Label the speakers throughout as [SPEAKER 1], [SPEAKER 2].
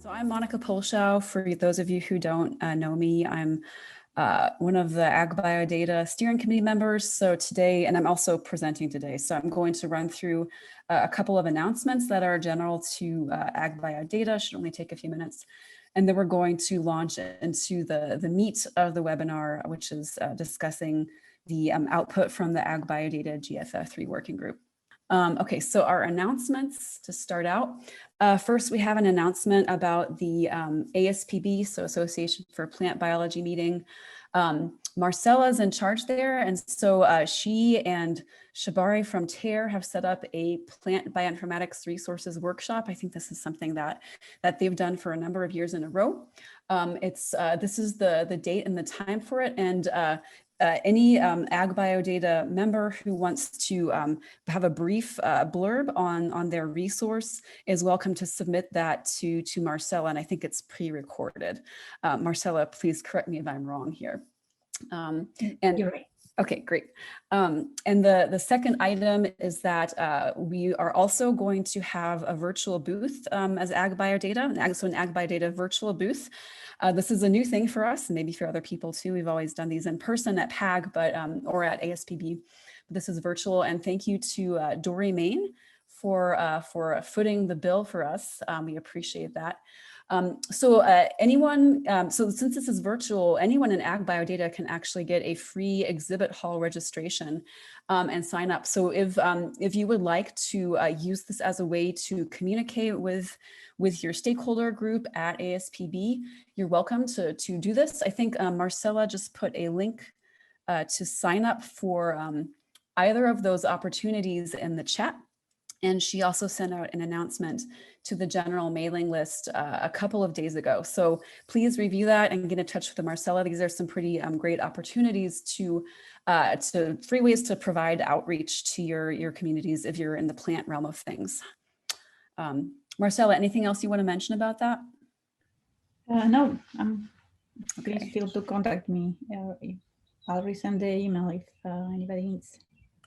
[SPEAKER 1] So I'm Monica Poelchau. For those of you who don't know me, I'm one of the AgBioData steering committee members. So today, and I'm also presenting today. So I'm going to run through a couple of announcements that are general to AgBioData, should only take a few minutes. And then we're going to launch into the meat of the webinar, which is discussing the output from the AgBioData GFF3 working group. Okay, so our announcements to start out. First, we have an announcement about the ASPB, so Association for Plant Biology meeting. Marcella's in charge there, and so she and Shabari from TARE have set up a plant bioinformatics resources workshop. I think this is something that they've done for a number of years in a row. This is the date and the time for it, and any AgBioData member who wants to have a brief blurb on their resource is welcome to submit that to Marcella, and I think it's pre-recorded. Marcella, please correct me if I'm wrong here.
[SPEAKER 2] And you're right.
[SPEAKER 1] Okay, great. And the second item is that we are also going to have a virtual booth as AgBioData, so an AgBioData virtual booth. This is a new thing for us, and maybe for other people too. We've always done these in person at PAG, but or at ASPB. But this is virtual, and thank you to Dory Main for footing the bill for us. We appreciate that. So since this is virtual, anyone in AgBioData can actually get a free exhibit hall registration and sign up. So if you would like to use this as a way to communicate with your stakeholder group at ASPB, you're welcome to do this. I think Marcella just put a link to sign up for either of those opportunities in the chat. And she also sent out an announcement to the general mailing list a couple of days ago. So please review that and get in touch with Marcella. These are some pretty great opportunities to free ways to provide outreach to your communities if you're in the plant realm of things. Marcella, anything else you want to mention about that?
[SPEAKER 2] No,
[SPEAKER 1] okay.
[SPEAKER 2] Please feel to contact me. I'll resend the email if anybody needs.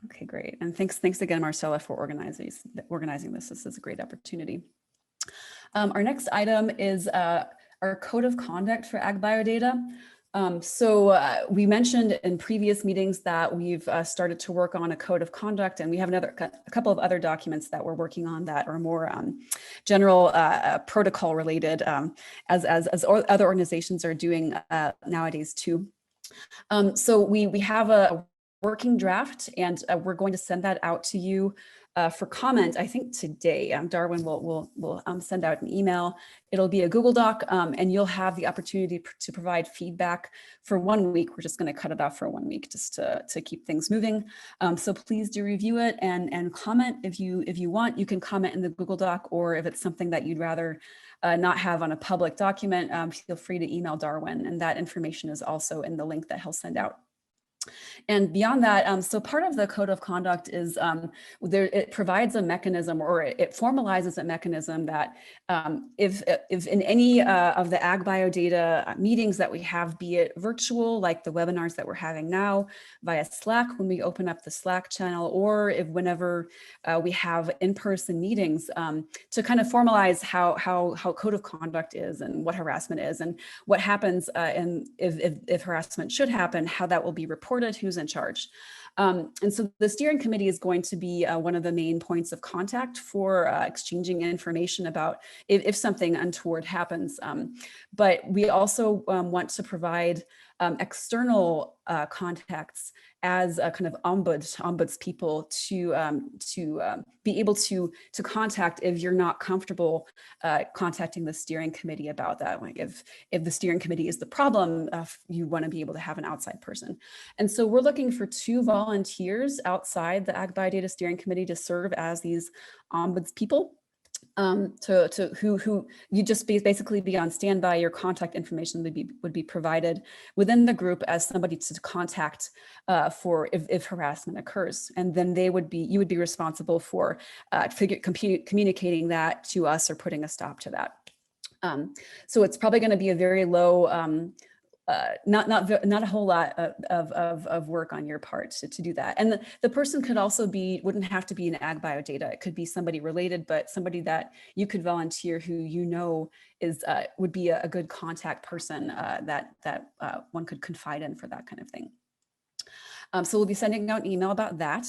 [SPEAKER 1] Okay, great. And thanks again, Marcella, for organizing this. This is a great opportunity. Our next item is our code of conduct for AgBioData. So we mentioned in previous meetings that we've started to work on a code of conduct, and we have a couple of other documents that we're working on that are more general protocol related, as other organizations are doing nowadays too. So we have a working draft, and we're going to send that out to you for comment, I think today. Darwin will send out an email. It'll be a Google Doc, and you'll have the opportunity to provide feedback for 1 week. We're just going to cut it off for 1 week just to keep things moving. So please do review it and comment if you want. You can comment in the Google Doc, or if it's something that you'd rather not have on a public document, feel free to email Darwin, and that information is also in the link that he'll send out. And beyond that, so part of the code of conduct is it provides a mechanism, or it formalizes a mechanism that if in any of the AgBioData meetings that we have, be it virtual, like the webinars that we're having now via Slack when we open up the Slack channel, or if whenever we have in-person meetings, to kind of formalize how code of conduct is, and what harassment is, and what happens and if harassment should happen, how that will be reported, who's in charge. And so the steering committee is going to be one of the main points of contact for exchanging information about if something untoward happens. But we also want to provide external contacts as a kind of ombuds people to be able to contact if you're not comfortable contacting the steering committee about that. Like if the steering committee is the problem, you want to be able to have an outside person. And so we're looking for 2 volunteers outside the AgBioData steering committee to serve as these ombuds people. Who you just basically be on standby. Your contact information would be provided within the group as somebody to contact for if harassment occurs, and then you would be responsible for communicating that to us or putting a stop to that. So it's probably going to be a very low not a whole lot of work on your part to do that. And the person could also wouldn't have to be an AgBioData. It could be somebody related, but somebody that you could volunteer who you know would be a good contact person that one could confide in for that kind of thing. So we'll be sending out an email about that.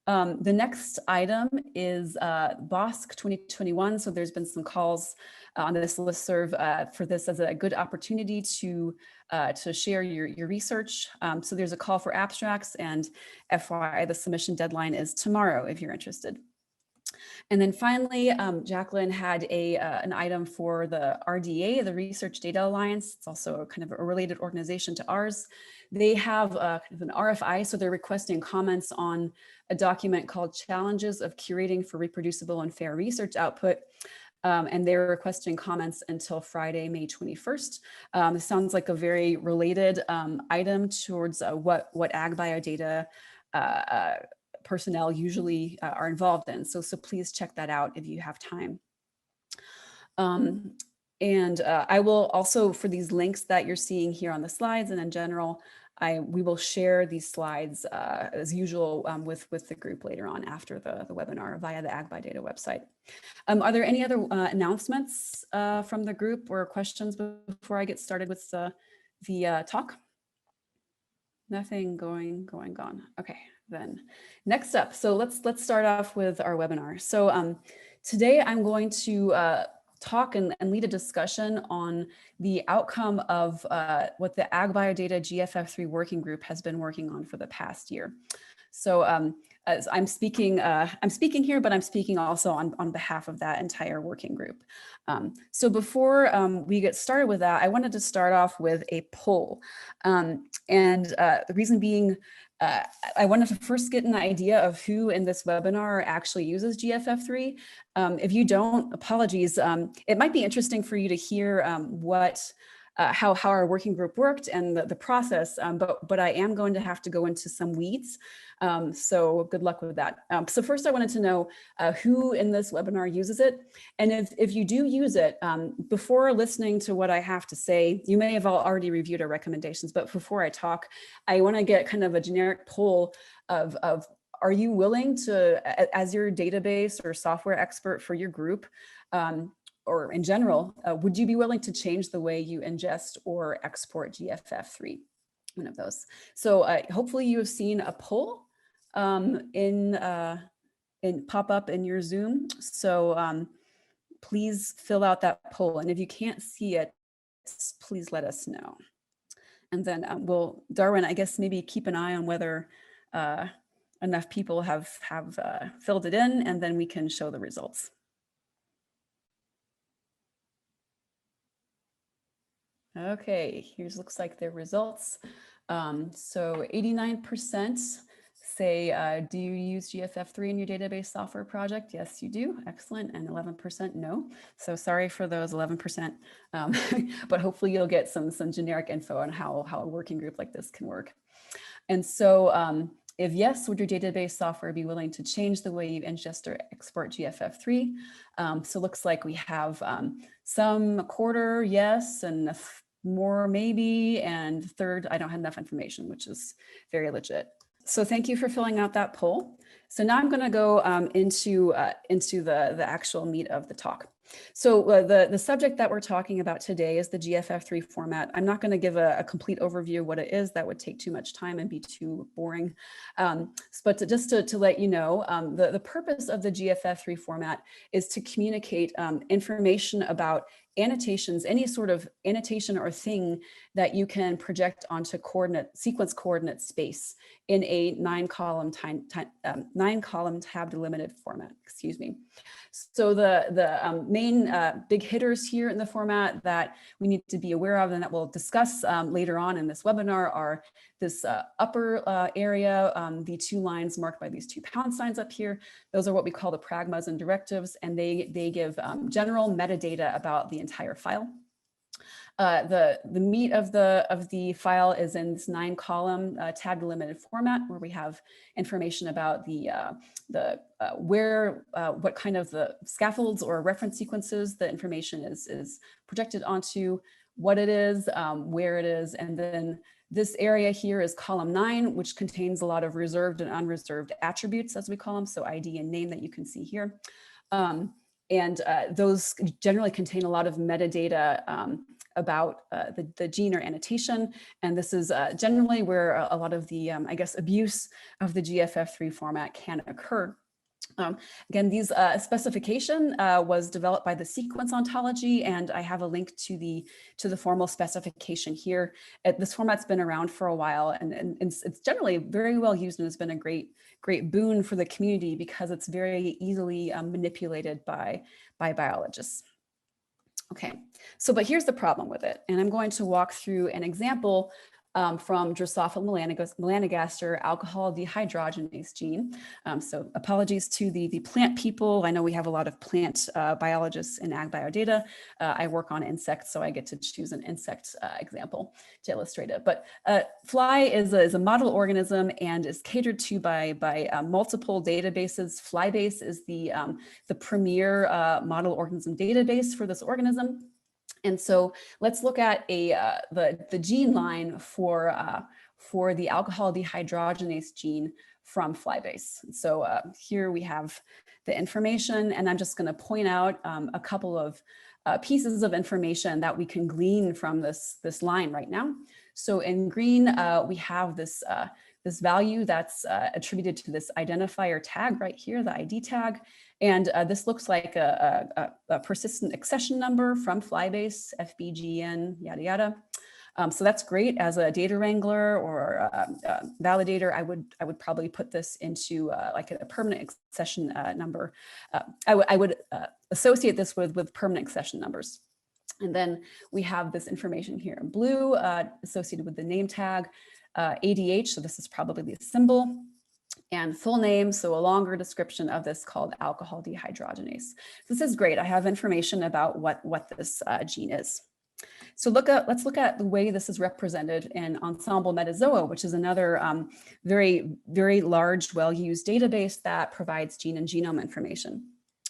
[SPEAKER 1] The next item is BOSC 2021. So there's been some calls on this listserv for this as a good opportunity to share your research. So there's a call for abstracts, and FYI, the submission deadline is tomorrow if you're interested. And then finally, Jacqueline had an item for the RDA, the Research Data Alliance. It's also kind of a related organization to ours. They have kind of an RFI, so they're requesting comments on a document called Challenges of Curating for Reproducible and Fair Research Output. And they're requesting comments until Friday, May 21st. This sounds like a very related item towards what AgBioData personnel usually are involved in. So please check that out if you have time. And I will also, for these links that you're seeing here on the slides and in general, we will share these slides as usual with the group later on after the webinar via the AgBioData website. Are there any other announcements from the group or questions before I get started with the talk? Nothing going on. Okay, then next up. So let's start off with our webinar. So today I'm going to talk and lead a discussion on the outcome of what the AgBioData GFF3 working group has been working on for the past year. So as I'm speaking here, but I'm speaking also on behalf of that entire working group. So before we get started with that, I wanted to start off with a poll. And the reason being, I wanted to first get an idea of who in this webinar actually uses GFF3. If you don't, apologies. It might be interesting for you to hear how our working group worked and the process, but I am going to have to go into some weeds. So good luck with that. So first I wanted to know who in this webinar uses it. And if you do use it, before listening to what I have to say, you may have already reviewed our recommendations, but before I talk, I want to get kind of a generic poll of are you willing to, as your database or software expert for your group, or in general, would you be willing to change the way you ingest or export GFF3? One of those. So hopefully you have seen a poll pop up in your Zoom. So please fill out that poll. And if you can't see it, please let us know. And then Darwin, I guess maybe keep an eye on whether enough people have filled it in, and then we can show the results. Okay, here's looks like the results. So 89% say, do you use GFF3 in your database software project? Yes, you do. Excellent. And 11% no. So sorry for those 11%, but hopefully you'll get some generic info on how a working group like this can work. And so if yes, would your database software be willing to change the way you ingest or export GFF3? So looks like we have some quarter yes, and more maybe, and third, I don't have enough information, which is very legit. So thank you for filling out that poll. So now I'm going to go into the actual meat of the talk. So the subject that we're talking about today is the GFF3 format. I'm not going to give a complete overview of what it is. That would take too much time and be too boring. But just to let you know, the purpose of the GFF3 format is to communicate information about annotations, any sort of annotation or thing that you can project onto sequence coordinate space in a 9-column tab delimited format, excuse me. So the main big hitters here in the format that we need to be aware of and that we'll discuss later on in this webinar are this upper area, the 2 lines marked by these 2 pound signs up here. Those are what we call the pragmas and directives, and they give general metadata about the entire file. The meat of the file is in this 9-column tab delimited format, where we have information about what kind of the scaffolds or reference sequences the information is projected onto, what it is, where it is, and then this area here is column 9, which contains a lot of reserved and unreserved attributes, as we call them, so ID and name that you can see here. Those generally contain a lot of metadata about the gene or annotation. And this is generally where a lot of the, I guess, abuse of the GFF3 format can occur. Again, these specification was developed by the sequence ontology, and I have a link to the formal specification here. This format's been around for a while, and it's generally very well used, and has been a great boon for the community because it's very easily manipulated by biologists. Okay, but here's the problem with it, and I'm going to walk through an example from Drosophila melanogaster alcohol dehydrogenase gene. So apologies to the plant people. I know we have a lot of plant biologists in AgBioData. I work on insects, so I get to choose an insect example to illustrate it. But fly is a model organism and is catered to by multiple databases. Flybase is the premier model organism database for this organism. And so let's look at the gene line for the alcohol dehydrogenase gene from Flybase. So here we have the information, and I'm just going to point out a couple of pieces of information that we can glean from this line right now. So in green, we have this value that's attributed to this identifier tag right here, the ID tag. And this looks like a persistent accession number from Flybase, FBGN, yada, yada. So that's great. As a data wrangler or a validator, I would probably put this into like a permanent accession number. I would associate this with permanent accession numbers. And then we have this information here in blue associated with the name tag, ADH, so this is probably the symbol, and full name, so a longer description of this called alcohol dehydrogenase. This is great. I have information about what this gene is. So let's look at the way this is represented in Ensemble Metazoa, which is another very, very large, well-used database that provides gene and genome information.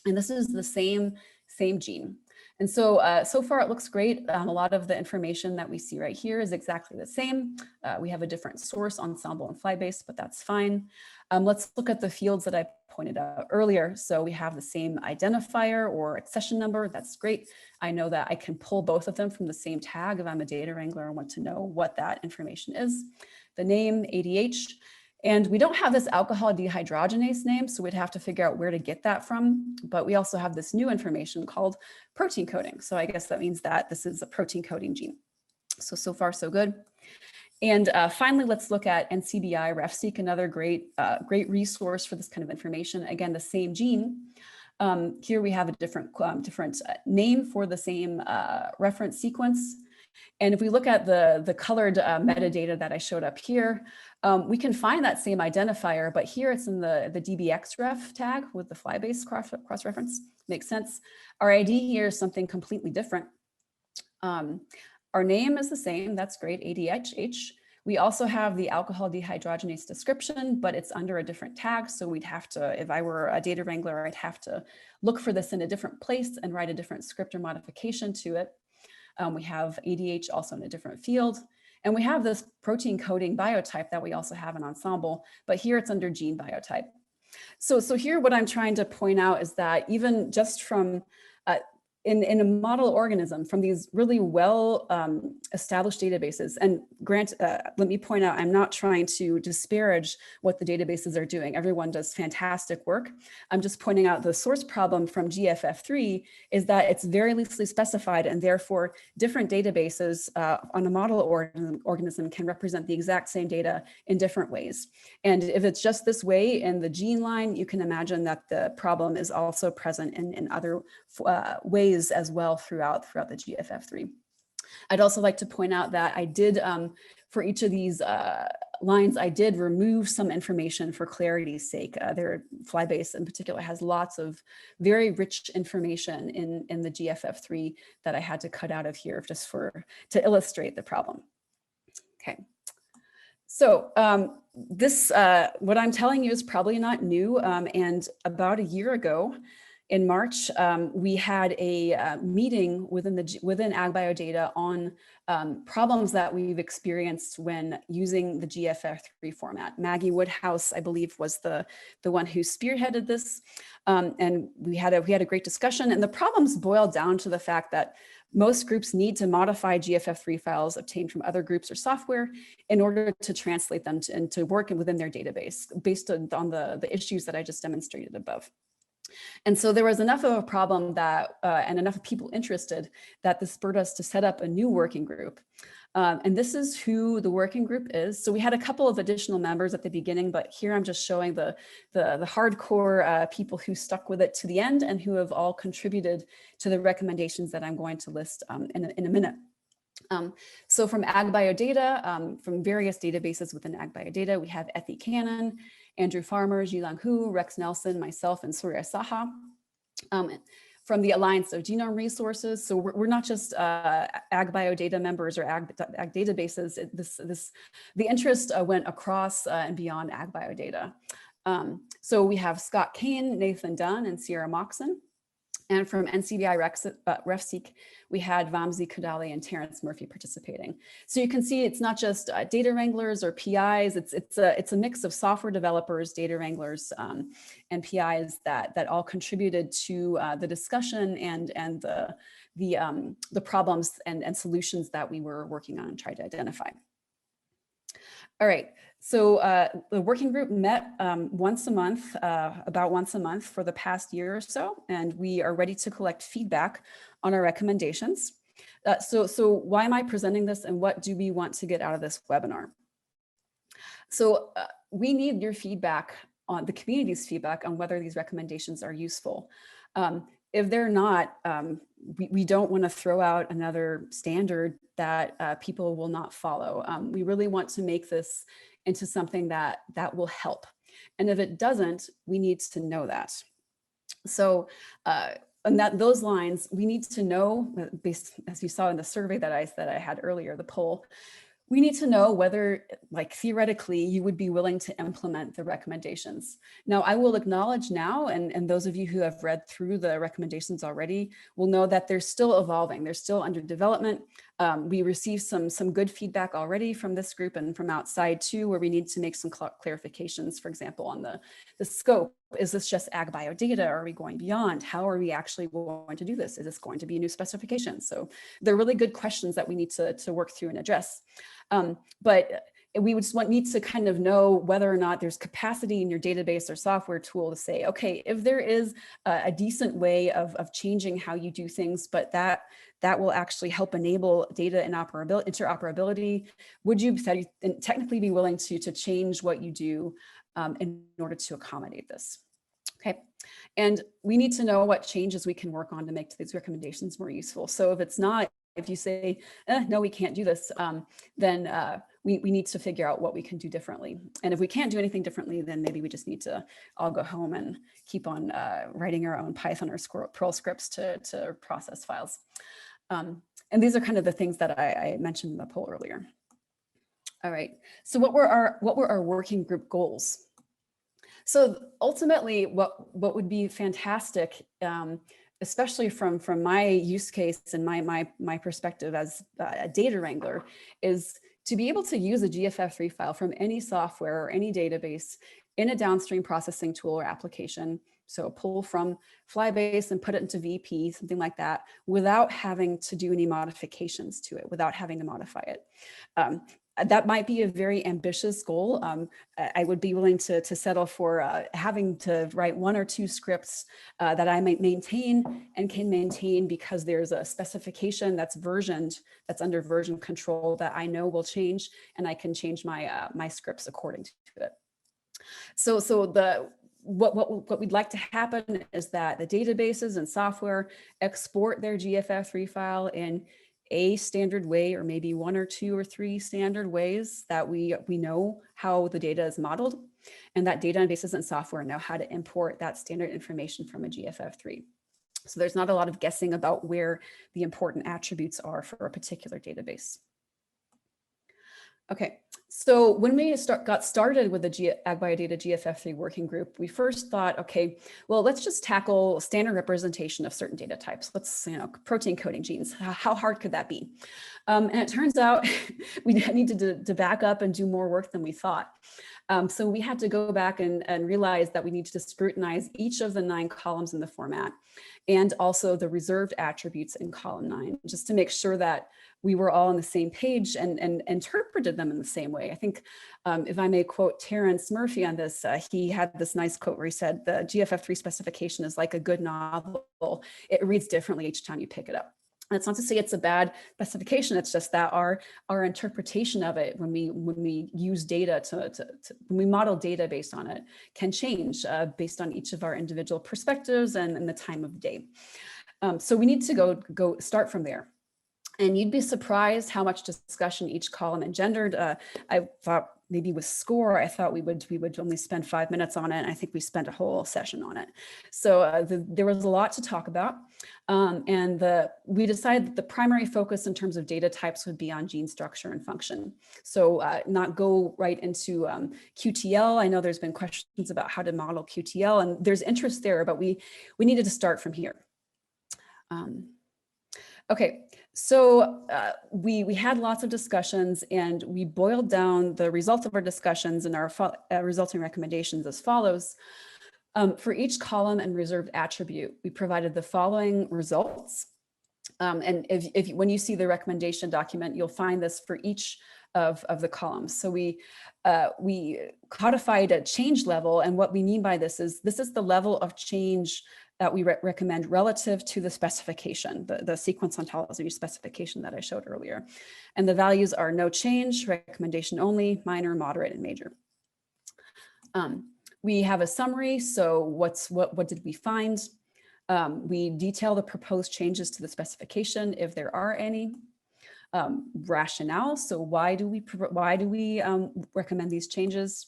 [SPEAKER 1] And this is the same gene. And so, so far it looks great. A lot of the information that we see right here is exactly the same. We have a different source, Ensemble and Flybase, but that's fine. Let's look at the fields that I pointed out earlier. So we have the same identifier or accession number. That's great. I know that I can pull both of them from the same tag if I'm a data wrangler and want to know what that information is. The name, ADH. And we don't have this alcohol dehydrogenase name, so we'd have to figure out where to get that from. But we also have this new information called protein coding. So I guess that means that this is a protein coding gene. So far, so good. And finally, let's look at NCBI RefSeq, another great resource for this kind of information. Again, the same gene. Here we have a different name for the same reference sequence. And if we look at the colored metadata that I showed up here, we can find that same identifier, but here it's in the DBXref tag with the Flybase cross-reference. Makes sense. Our ID here is something completely different. Our name is the same, that's great, ADHH. We also have the alcohol dehydrogenase description, but it's under a different tag. So we'd have to, if I were a data wrangler, I'd have to look for this in a different place and write a different script or modification to it. We have ADH also in a different field. And we have this protein coding biotype that we also have in Ensemble, but here it's under gene biotype. So here what I'm trying to point out is that even just from in a model organism from these really well established databases, and let me point out, I'm not trying to disparage what the databases are doing. Everyone does fantastic work. I'm just pointing out the source problem from GFF3 is that it's very loosely specified, and therefore different databases on a model organism can represent the exact same data in different ways. And if it's just this way in the gene line, you can imagine that the problem is also present in other ways as well throughout the GFF3. I'd also like to point out that I did, for each of these lines, I did remove some information for clarity's sake. Their Flybase in particular has lots of very rich information in the GFF3 that I had to cut out of here just to illustrate the problem. Okay. So what I'm telling you is probably not new, and about a year ago, in March, we had a meeting within AgBioData on problems that we've experienced when using the GFF3 format. Maggie Woodhouse, I believe, was the one who spearheaded this, and we had a great discussion. And the problems boiled down to the fact that most groups need to modify GFF3 files obtained from other groups or software in order to translate them to work within their database, based on the issues that I just demonstrated above. And so there was enough of a problem that, and enough people interested, that this spurred us to set up a new working group. And this is who the working group is. So we had a couple of additional members at the beginning, but here I'm just showing the hardcore people who stuck with it to the end and who have all contributed to the recommendations that I'm going to list in a minute. So from AgBioData, from various databases within AgBioData, we have Effie Cannon, Andrew Farmer, Jilang Hu, Rex Nelson, myself, and Surya Saha. From the Alliance of Genome Resources, so we're not just AgBioData members or ag databases. The interest went across and beyond AgBioData. So we have Scott Cain, Nathan Dunn, and Sierra Moxon. And from NCBI RefSeq, we had Vamsi Kudali and Terrence Murphy participating. So you can see it's not just data wranglers or PIs, it's a mix of software developers, data wranglers, and PIs that all contributed to the discussion and the problems and solutions that we were working on and tried to identify. All right, so the working group met once a month, about once a month for the past year or so, and we are ready to collect feedback on our recommendations. So why am I presenting this, and what do we want to get out of this webinar? So we need your feedback on the community's feedback on whether these recommendations are useful. If they're not, we don't want to throw out another standard that people will not follow. We really want to make this into something that will help. And if it doesn't, we need to know that. So on those lines, we need to know, based, as you saw in the survey that I had earlier, the poll, we need to know whether, like, theoretically, you would be willing to implement the recommendations. Now, I will acknowledge now, and those of you who have read through the recommendations already will know that they're still evolving. They're still under development. We received some good feedback already from this group and from outside too, where we need to make some clarifications, for example, on the scope. Is this just AgBioData? Are we going beyond? How are we actually going to do this? Is this going to be a new specification? So they're really good questions that we need to work through and address. But we would just need to kind of know whether or not there's capacity in your database or software tool to say, okay, if there is a decent way of changing how you do things, but that will actually help enable data interoperability, would you technically be willing to change what you do in order to accommodate this? Okay, and we need to know what changes we can work on to make these recommendations more useful. So if it's not, if you say, no, we can't do this, then we need to figure out what we can do differently. And if we can't do anything differently, then maybe we just need to all go home and keep on writing our own Python or Perl scripts to process files. And these are kind of the things that I mentioned in the poll earlier. All right, so what were our working group goals? So ultimately, what would be fantastic, especially from my use case and my perspective as a data wrangler, is to be able to use a GFF3 file from any software or any database in a downstream processing tool or application. So pull from Flybase and put it into VP, something like that, without having to do any modifications to it, without having to modify it. That might be a very ambitious goal. I would be willing to settle for having to write 1 or 2 scripts that I might maintain and can maintain because there's a specification that's versioned, that's under version control that I know will change, and I can change my my scripts according to it. So what we'd like to happen is that the databases and software export their GFF3 file in a standard way, or maybe 1 or 2 or 3 standard ways that we know how the data is modeled, and that databases and software know how to import that standard information from a GFF3. So there's not a lot of guessing about where the important attributes are for a particular database. Okay, so when we got started with the AgBioData GFF3 working group, we first thought, okay, well, let's just tackle standard representation of certain data types. Let's, protein coding genes. How hard could that be? And it turns out we needed to back up and do more work than we thought. So we had to go back and realize that we needed to scrutinize each of the 9 columns in the format and also the reserved attributes in column 9, just to make sure that we were all on the same page and interpreted them in the same way. I think if I may quote Terrence Murphy on this, he had this nice quote where he said, the GFF3 specification is like a good novel. It reads differently each time you pick it up. That's not to say it's a bad specification. It's just that our interpretation of it when we use data when we model data based on it can change based on each of our individual perspectives and the time of day. So we need to go start from there. And you'd be surprised how much discussion each column engendered. I thought maybe with score, I thought we would only spend 5 minutes on it. And I think we spent a whole session on it. So there was a lot to talk about. We decided that the primary focus in terms of data types would be on gene structure and function. So not go right into QTL. I know there's been questions about how to model QTL, and there's interest there, but we needed to start from here. Okay, so we had lots of discussions, and we boiled down the results of our discussions and our resulting recommendations as follows. For each column and reserved attribute, we provided the following results. And when you see the recommendation document, you'll find this for each of the columns. So we codified a change level, and what we mean by this is the level of change that we recommend relative to the specification, the sequence ontology specification that I showed earlier. And the values are no change, recommendation only, minor, moderate, and major. We have a summary. So what did we find? We detail the proposed changes to the specification, if there are any. Rationale. So why do we recommend these changes?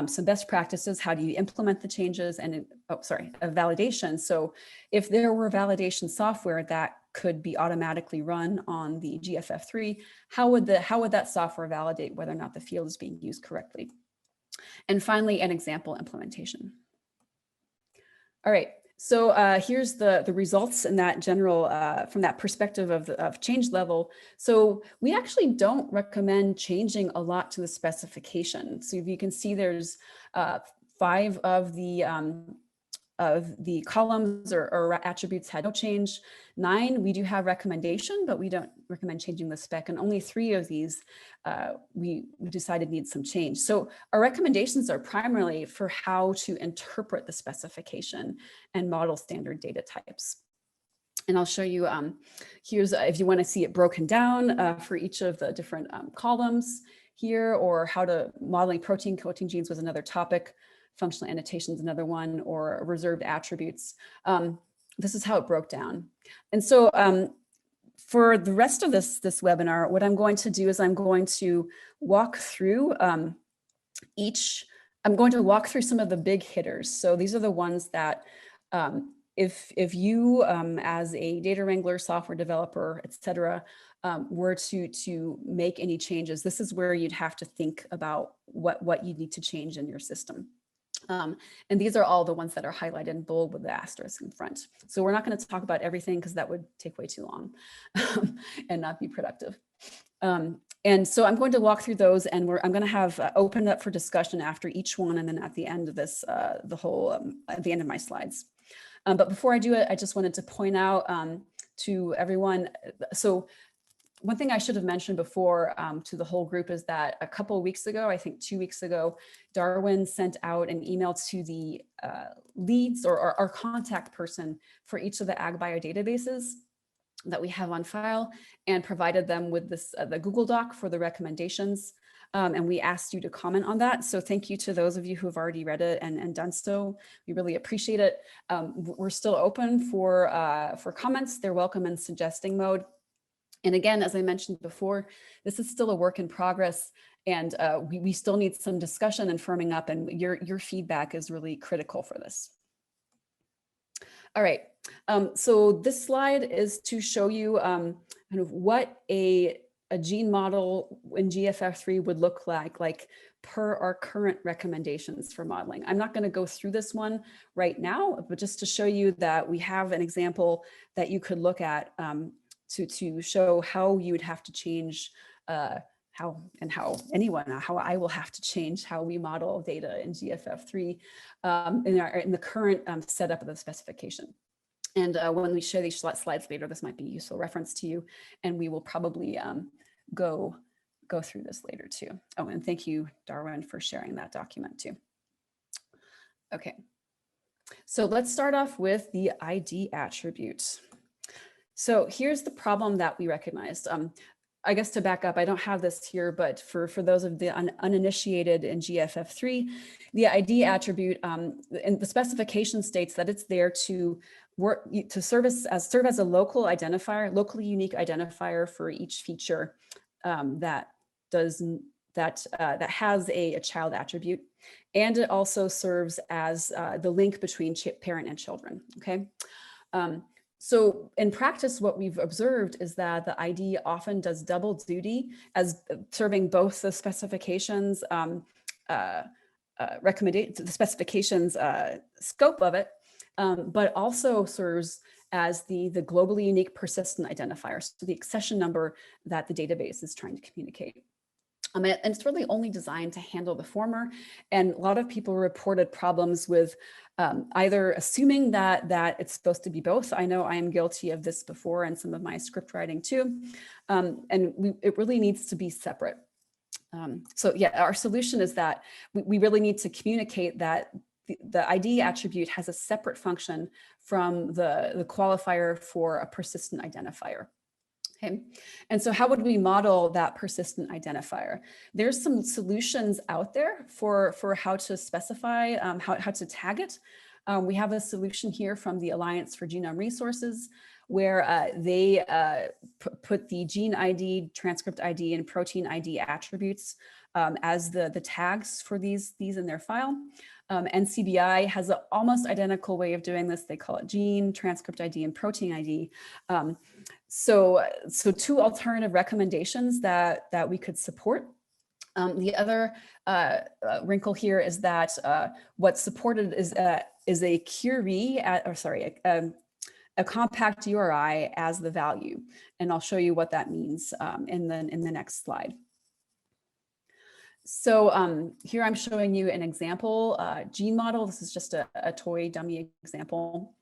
[SPEAKER 1] Some best practices, how do you implement the changes, and a validation. So if there were validation software that could be automatically run on the GFF3, how would that software validate whether or not the field is being used correctly? And finally, an example implementation. All right. So here's the results in that general, from that perspective of change level. So we actually don't recommend changing a lot to the specification. So if you can see, there's 5 of the columns or attributes had no change. 9, we do have recommendation, but we don't recommend changing the spec. And only 3 of these we decided need some change. So our recommendations are primarily for how to interpret the specification and model standard data types. And I'll show you, here's, if you want to see it broken down for each of the different columns here, or how to modeling protein coating genes was another topic. Functional annotations, another one, or reserved attributes. This is how it broke down. And so for the rest of this webinar, what I'm going to do is I'm going to walk through I'm going to walk through some of the big hitters. So these are the ones that if you as a data wrangler, software developer, et cetera, were to make any changes, this is where you'd have to think about what you need to change in your system. And these are all the ones that are highlighted in bold with the asterisk in front. So we're not going to talk about everything because that would take way too long and not be productive. And so I'm going to walk through those, and I'm going to have opened up for discussion after each one, and then at the end of this, at the end of my slides. But before I do it, I just wanted to point out to everyone. So one thing I should have mentioned before to the whole group is that a couple of weeks ago, I think 2 weeks ago, Darwin sent out an email to the leads or our contact person for each of the AgBio databases that we have on file, and provided them with this the Google Doc for the recommendations. And we asked you to comment on that. So thank you to those of you who have already read it and done so. We really appreciate it. We're still open for comments. They're welcome in suggesting mode. And again, as I mentioned before, this is still a work in progress, and we still need some discussion and firming up, and your feedback is really critical for this. All right, so this slide is to show you kind of what a a gene model in GFF3 would look like per our current recommendations for modeling. I'm not going to go through this one right now, but just to show you that we have an example that you could look at to show how you would have to change how I will have to change how we model data in GFF3 in the current setup of the specification. And when we share these slides later, this might be a useful reference to you, and we will probably go through this later too. Oh, and thank you, Darwin, for sharing that document too. Okay, so let's start off with the ID attribute. So here's the problem that we recognized. I guess to back up, I don't have this here, but for those of the uninitiated in GFF3, the ID attribute in the specification states that it's there to serve as a local identifier, locally unique identifier for each feature that has a child attribute, and it also serves as the link between parent and children. Okay. So in practice, what we've observed is that the ID often does double duty as serving both the specifications the specifications scope of it, but also serves as the globally unique persistent identifier, so the accession number that the database is trying to communicate. And it's really only designed to handle the former. And a lot of people reported problems with either assuming that it's supposed to be both. I know I am guilty of this before in some of my script writing too. It really needs to be separate. So yeah, our solution is that we really need to communicate that the ID attribute has a separate function from the qualifier for a persistent identifier. Okay, and so how would we model that persistent identifier? There's some solutions out there for how to specify, how to tag it. We have a solution here from the Alliance for Genome Resources, where they put the gene ID, transcript ID, and protein ID attributes as the tags for these in their file. NCBI has an almost identical way of doing this. They call it gene, transcript ID, and protein ID. So two alternative recommendations that we could support. The other wrinkle here is that what's supported is a Curie, a compact URI as the value, and I'll show you what that means in the next slide. So here I'm showing you an example gene model. This is just a toy dummy example,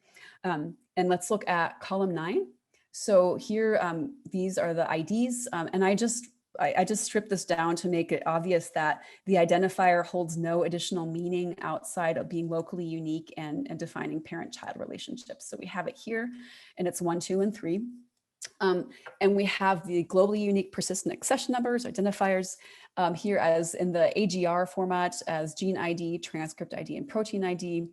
[SPEAKER 1] and let's look at column 9. So here, these are the IDs, and I just stripped this down to make it obvious that the identifier holds no additional meaning outside of being locally unique and defining parent-child relationships. So we have it here, and it's 1, 2, and 3. And we have the globally unique persistent accession numbers, identifiers, here as in the AGR format as gene ID, transcript ID, and protein ID.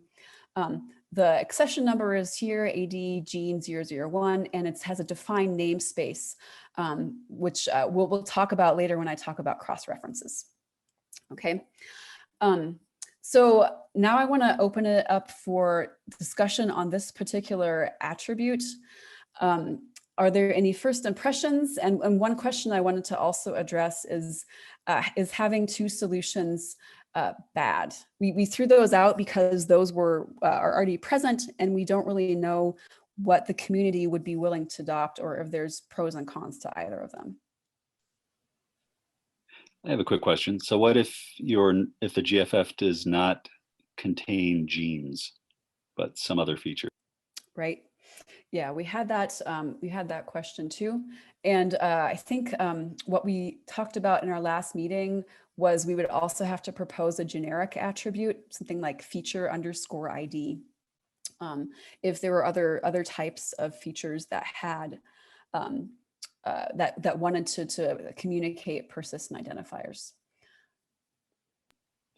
[SPEAKER 1] The accession number is here, AD gene 001, and it has a defined namespace, which we'll talk about later when I talk about cross-references. Okay, so now I want to open it up for discussion on this particular attribute. Are there any first impressions? And one question I wanted to also address is having two solutions bad? We threw those out because those are already present, and we don't really know what the community would be willing to adopt, or if there's pros and cons to either of them.
[SPEAKER 3] I have a quick question. So what if the GFF does not contain genes, but some other feature?
[SPEAKER 1] Right. Yeah, we had that question too. And I think what we talked about in our last meeting was we would also have to propose a generic attribute, something like feature underscore ID, if there were other types of features that had that wanted to communicate persistent identifiers.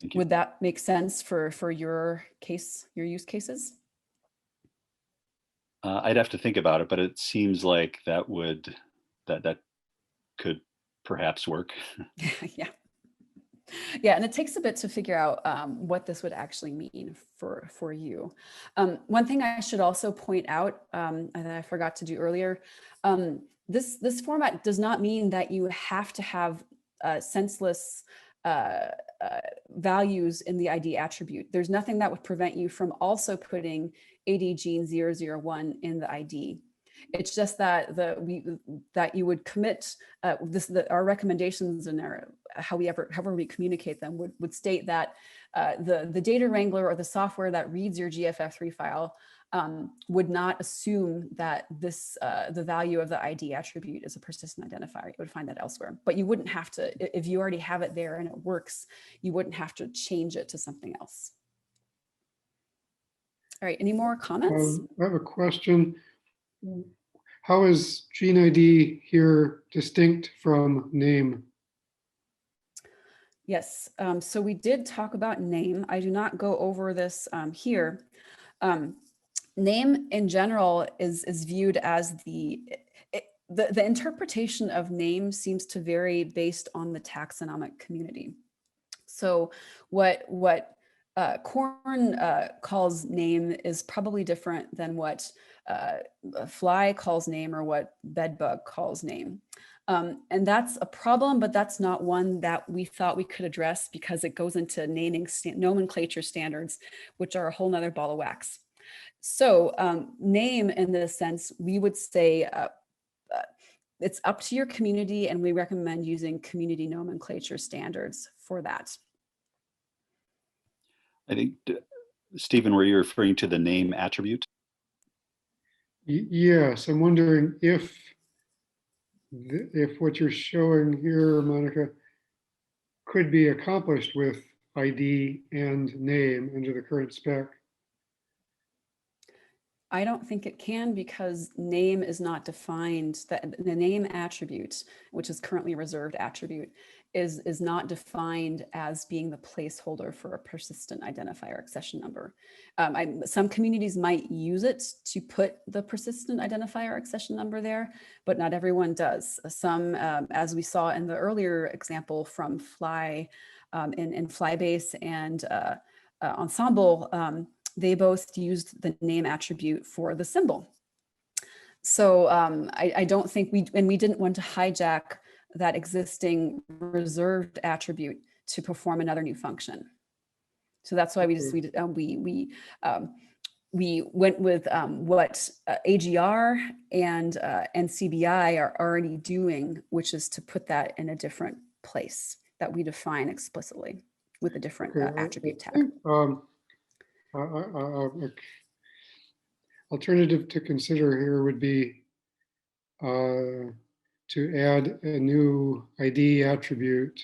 [SPEAKER 3] Thank you.
[SPEAKER 1] Would that make sense for your use cases?
[SPEAKER 3] I'd have to think about it, but it seems like that could perhaps work.
[SPEAKER 1] Yeah. Yeah, and it takes a bit to figure out what this would actually mean for you. One thing I should also point out that I forgot to do earlier, this format does not mean that you have to have senseless values in the ID attribute. There's nothing that would prevent you from also putting AD gene 001 in the ID. It's just that that you would commit our recommendations and however we communicate them would state that the data wrangler or the software that reads your GFF3 file would not assume that the value of the ID attribute is a persistent identifier. You would find that elsewhere, but you wouldn't have to, if you already have it there and it works, you wouldn't have to change it to something else. All right, any more comments?
[SPEAKER 4] I have a question. How is gene ID here distinct from name?
[SPEAKER 1] Yes, so we did talk about name. I do not go over this here. Name in general is viewed as the interpretation of name seems to vary based on the taxonomic community. So what Corn calls name is probably different than what Fly calls name or what Bedbug calls name. And that's a problem, but that's not one that we thought we could address because it goes into naming nomenclature standards, which are a whole nother ball of wax. So name in this sense, we would say it's up to your community, and we recommend using community nomenclature standards for that.
[SPEAKER 3] I think, Stephen, were you referring to the name attribute?
[SPEAKER 4] Yes, I'm wondering if what you're showing here, Monica, could be accomplished with ID and name under the current spec.
[SPEAKER 1] I don't think it can, because name is not defined. That the name attribute, which is currently a reserved attribute, is not defined as being the placeholder for a persistent identifier accession number. Some communities might use it to put the persistent identifier accession number there, but not everyone does. Some, as we saw in the earlier example from Fly, in Flybase and Ensemble, they both used the name attribute for the symbol. So I don't think we didn't want to hijack that existing reserved attribute to perform another new function. So that's why we went with what AGR and NCBI are already doing, which is to put that in a different place that we define explicitly with a different attribute tag.
[SPEAKER 4] Alternative to consider here would be to add a new ID attribute,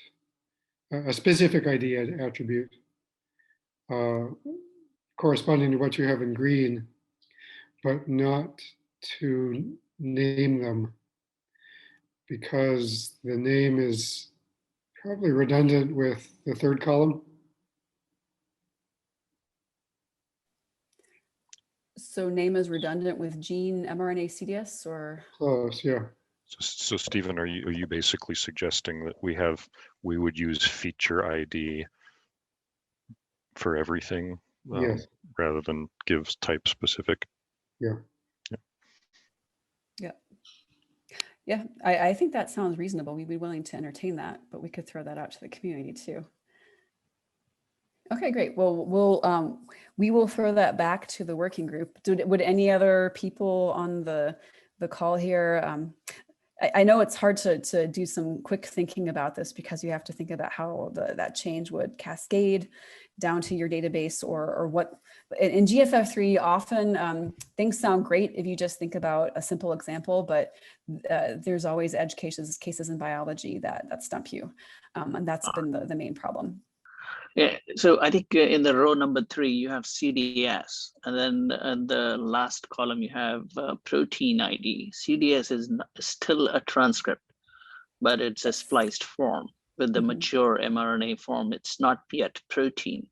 [SPEAKER 4] a specific ID attribute corresponding to what you have in green, but not to name them, because the name is probably redundant with the third column.
[SPEAKER 5] So name is redundant with gene, mRNA, CDS, or?
[SPEAKER 4] Close, yeah.
[SPEAKER 6] So Stephen, are you basically suggesting that we would use feature ID for everything,
[SPEAKER 4] Yes.
[SPEAKER 6] rather than give type specific?
[SPEAKER 4] Yeah.
[SPEAKER 1] Yeah, I think that sounds reasonable. We'd be willing to entertain that, but we could throw that out to the community too. Okay, great. Well, we will throw that back to the working group. Would any other people on the call here? I know it's hard to do some quick thinking about this, because you have to think about how that change would cascade down to your database, or what. In GFF3, often things sound great if you just think about a simple example, but there's always edge cases in biology that stump you, and that's been the main problem.
[SPEAKER 7] Yeah, so I think in the row number 3, you have CDS, and then in the last column, you have protein ID. CDS is still a transcript, but it's a spliced form. With the mature mRNA form, it's not yet protein.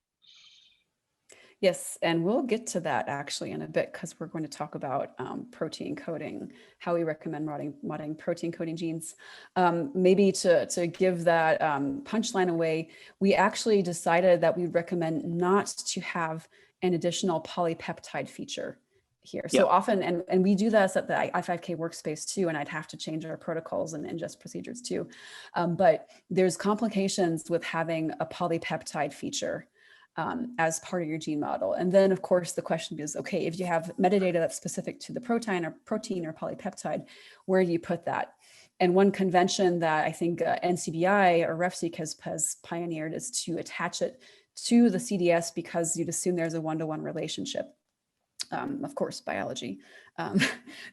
[SPEAKER 1] Yes, and we'll get to that actually in a bit, because we're going to talk about protein coding, how we recommend modding protein coding genes. Maybe to give that punchline away, we actually decided that we recommend not to have an additional polypeptide feature here.
[SPEAKER 7] Yeah.
[SPEAKER 1] So often, and we do this at the I5K workspace too, and I'd have to change our protocols and ingest procedures too. But there's complications with having a polypeptide feature as part of your gene model. And then of course the question is, okay, if you have metadata that's specific to the protein or polypeptide, where do you put that? And one convention that I think NCBI or RefSeq has pioneered is to attach it to the CDS, because you'd assume there's a one-to-one relationship. Of course, biology,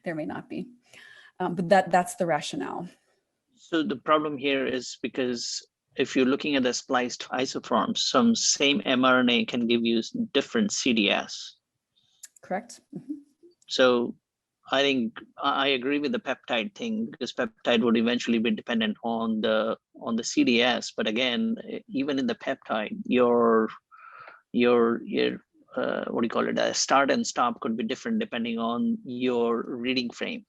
[SPEAKER 1] there may not be, but that's the rationale.
[SPEAKER 7] So the problem here is because if you're looking at the spliced isoforms, some same mRNA can give you different CDS.
[SPEAKER 1] Correct. Mm-hmm.
[SPEAKER 7] So I think I agree with the peptide thing, because peptide would eventually be dependent on the CDS. But again, even in the peptide, your what do you call it? A start and stop could be different depending on your reading frame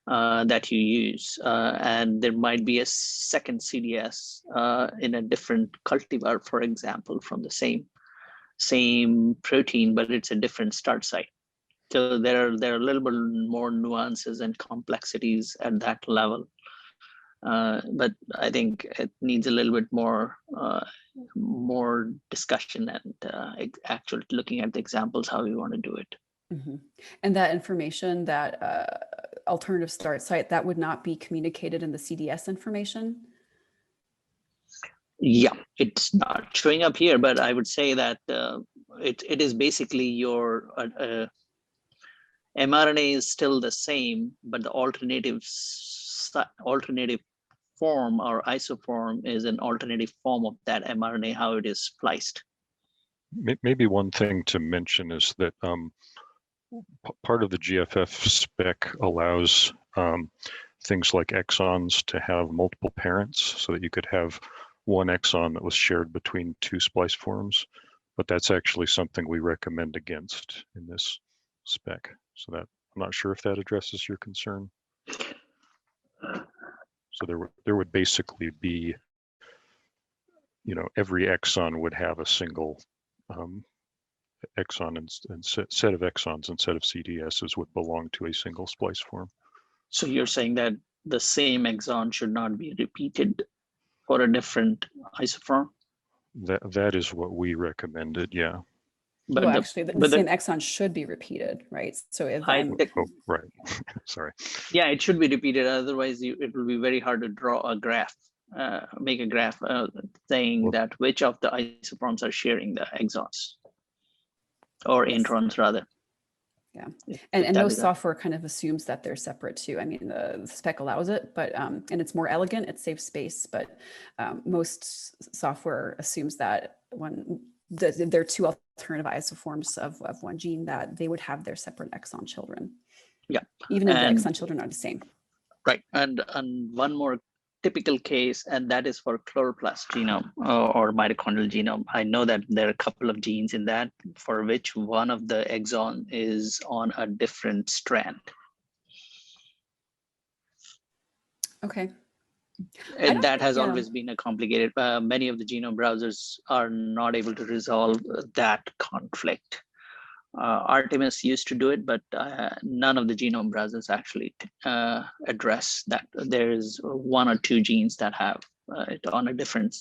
[SPEAKER 7] that you use, and there might be a second CDS in a different cultivar, for example, from the same protein, but it's a different start site. So there are a little bit more nuances and complexities at that level. But I think it needs a little bit more discussion and actually looking at the examples, how we want to do it.
[SPEAKER 1] Mm-hmm. And that information, that alternative start site, that would not be communicated in the CDS information?
[SPEAKER 7] Yeah, it's not showing up here, but I would say that it is basically your mRNA is still the same, but the alternative form or isoform is an alternative form of that mRNA, how it is spliced.
[SPEAKER 6] Maybe one thing to mention is that part of the GFF spec allows things like exons to have multiple parents, so that you could have one exon that was shared between two splice forms, but that's actually something we recommend against in this spec. So that, I'm not sure if that addresses your concern. So there would basically be, every exon would have a single exon and set of exons instead of CDSs would belong to a single splice form.
[SPEAKER 7] So you're saying that the same exon should not be repeated for a different isoform?
[SPEAKER 6] That is what we recommended, yeah.
[SPEAKER 7] But
[SPEAKER 1] well, actually, the same exon should be repeated, right? So if I'm...
[SPEAKER 6] Oh, right, sorry.
[SPEAKER 7] Yeah, it should be repeated. Otherwise, it will be very hard to draw a graph, make a graph saying that which of the isoforms are sharing the exons or introns rather.
[SPEAKER 1] Yeah, and most software kind of assumes that they're separate too. I mean, the spec allows it, but and it's more elegant, it saves space, but most software assumes that when there are two alternative isoforms of one gene, that they would have their separate exon children.
[SPEAKER 7] Yeah,
[SPEAKER 1] even if the exon children are the same.
[SPEAKER 7] Right, and one more typical case, and that is for chloroplast genome or mitochondrial genome. I know that there are a couple of genes in that for which one of the exon is on a different strand.
[SPEAKER 1] Okay.
[SPEAKER 7] And that has always been a complicated, many of the genome browsers are not able to resolve that conflict. Artemis used to do it, but none of the genome browsers actually address that. There's one or two genes that have it on a different.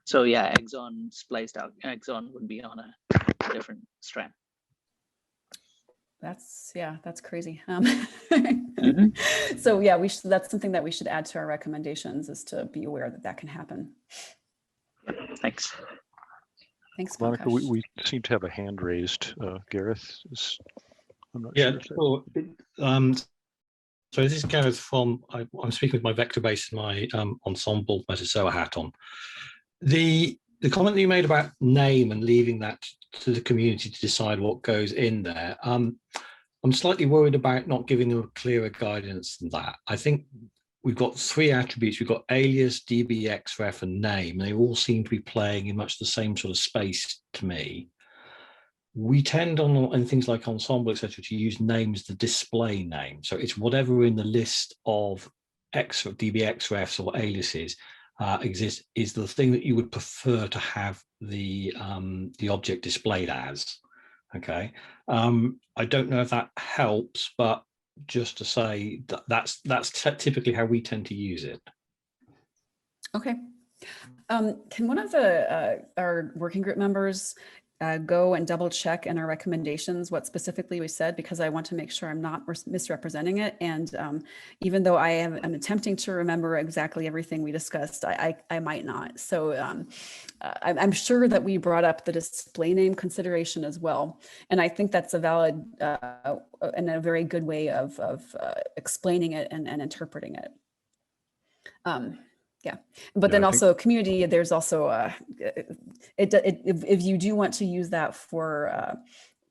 [SPEAKER 7] So yeah, exon spliced out exon would be on a different strand.
[SPEAKER 1] That's crazy. So yeah, that's something that we should add to our recommendations, is to be aware that that can happen.
[SPEAKER 7] Thanks.
[SPEAKER 1] Thanks,
[SPEAKER 6] Monica.
[SPEAKER 1] Poelchau.
[SPEAKER 6] We seem to have a hand raised. Gareth, I'm not
[SPEAKER 8] sure.
[SPEAKER 6] Sure.
[SPEAKER 8] So this is Gareth from. I'm speaking with my vector base and my ensemble Metazoa hat on. The comment that you made about name and leaving that to the community to decide what goes in there. I'm slightly worried about not giving them a clearer guidance than that. I think we've got three attributes. We've got alias, DBXREF, and name. They all seem to be playing in much the same sort of space to me. We tend on things like ensemble, etc., to use names the display name. So it's whatever in the list of DBXREFs or aliases exists is the thing that you would prefer to have the object displayed as. Okay. I don't know if that helps, but just to say that that's typically how we tend to use it.
[SPEAKER 1] Okay. Can one of the our working group members go and double check in our recommendations what specifically we said, because I want to make sure I'm not misrepresenting it. And even though I'm attempting to remember exactly everything we discussed, I might not. So I'm sure that we brought up the display name consideration as well. And I think that's a valid and a very good way of explaining it and interpreting it. Yeah, but then also community, there's also, if you do want to use that for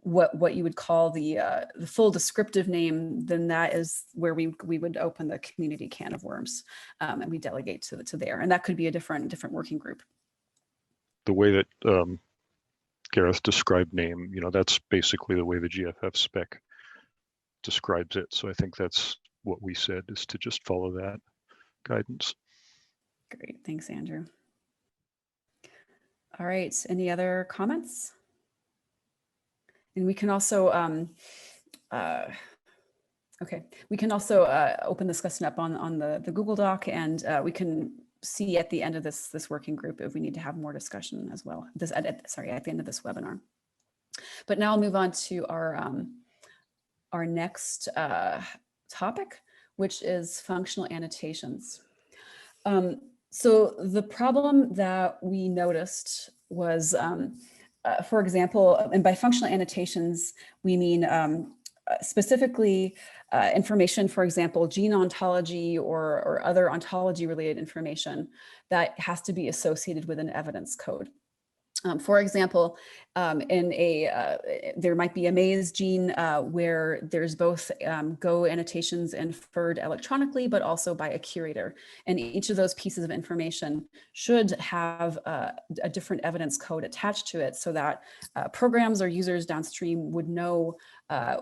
[SPEAKER 1] what you would call the full descriptive name, then that is where we would open the community can of worms, and we delegate to there. And that could be a different working group.
[SPEAKER 6] The way that Gareth described name, that's basically the way the GFF spec describes it. So I think that's what we said, is to just follow that guidance.
[SPEAKER 1] Great, thanks, Andrew. All right, any other comments? And we can also, okay, we can also open this discussion up on the Google Doc, and we can see at the end of this working group if we need to have more discussion as well. Sorry, at the end of this webinar. But now I'll move on to our next topic, which is functional annotations. So the problem that we noticed was, for example, and by functional annotations, we mean specifically information, for example, gene ontology or other ontology related information that has to be associated with an evidence code. For example, there might be a maize gene where there's both Go annotations inferred electronically, but also by a curator. And each of those pieces of information should have a different evidence code attached to it so that programs or users downstream would know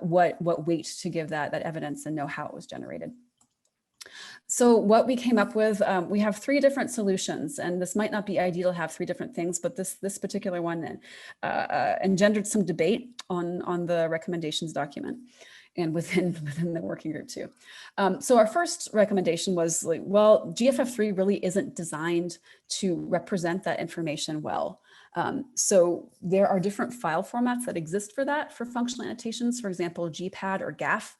[SPEAKER 1] what weight to give that evidence and know how it was generated. So what we came up with, we have 3 different solutions, and this might not be ideal to have 3 different things, but this particular one engendered some debate on the recommendations document and within the working group too. So our first recommendation was like, well, GFF3 really isn't designed to represent that information well. So there are different file formats that exist for that, for functional annotations, for example, GPAD or GAF.